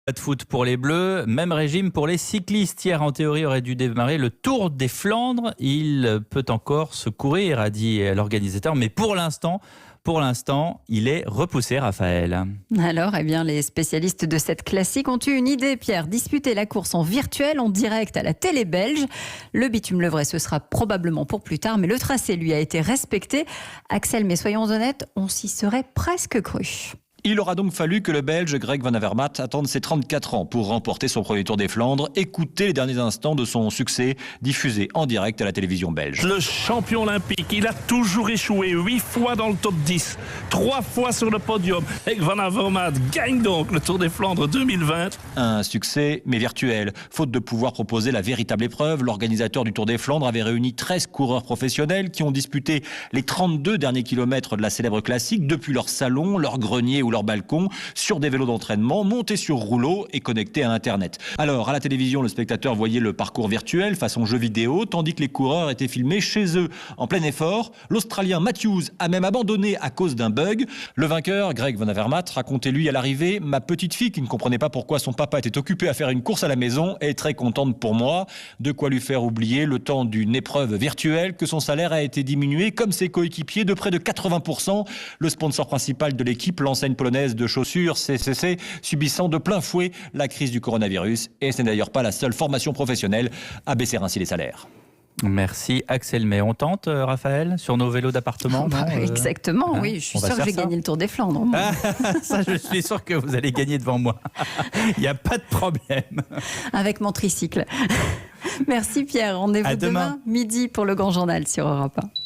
Pas de foot pour les Bleus, même régime pour les cyclistes. Hier, en théorie, aurait dû démarrer le Tour des Flandres. Il peut encore se courir, a dit l'organisateur, mais pour l'instant, il est repoussé, Raphaël. Alors, les spécialistes de cette classique ont eu une idée, Pierre. Disputer la course en virtuel, en direct à la télé belge. Le bitume-Levray, ce sera probablement pour plus tard, mais le tracé, lui, a été respecté. Axel, mais soyons honnêtes, on s'y serait presque cru. Il aura donc fallu que le Belge Greg Van Avermaet attende ses 34 ans pour remporter son premier Tour des Flandres. Écoutez les derniers instants de son succès diffusé en direct à la télévision belge. Le champion olympique, il a toujours échoué 8 fois dans le top 10, 3 fois sur le podium. Greg Van Avermaet gagne donc le Tour des Flandres 2020. Un succès, mais virtuel. Faute de pouvoir proposer la véritable épreuve, l'organisateur du Tour des Flandres avait réuni 13 coureurs professionnels qui ont disputé les 32 derniers kilomètres de la célèbre classique depuis leur salon, leur grenier ou leur balcon, sur des vélos d'entraînement, montés sur rouleau et connectés à Internet. Alors, à la télévision, le spectateur voyait le parcours virtuel façon jeu vidéo, tandis que les coureurs étaient filmés chez eux, en plein effort. L'Australien Matthews a même abandonné à cause d'un bug. Le vainqueur, Greg Van Avermaet, racontait lui à l'arrivée: ma petite fille, qui ne comprenait pas pourquoi son papa était occupé à faire une course à la maison, est très contente pour moi. De quoi lui faire oublier, le temps d'une épreuve virtuelle, que son salaire a été diminué, comme ses coéquipiers, de près de 80%. Le sponsor principal de l'équipe, l'enseigne polonaise de chaussures CCC, subissant de plein fouet la crise du coronavirus. Et ce n'est d'ailleurs pas la seule formation professionnelle à baisser ainsi les salaires. Merci Axel. Mais on tente, Raphaël, sur nos vélos d'appartement? Exactement, oui. Je suis sûre que je vais gagner le Tour des Flandres. Ça, je suis sûr que vous allez gagner devant moi. Il n'y a pas de problème. Avec mon tricycle. Merci Pierre. Rendez-vous demain midi pour le Grand Journal sur Europe 1.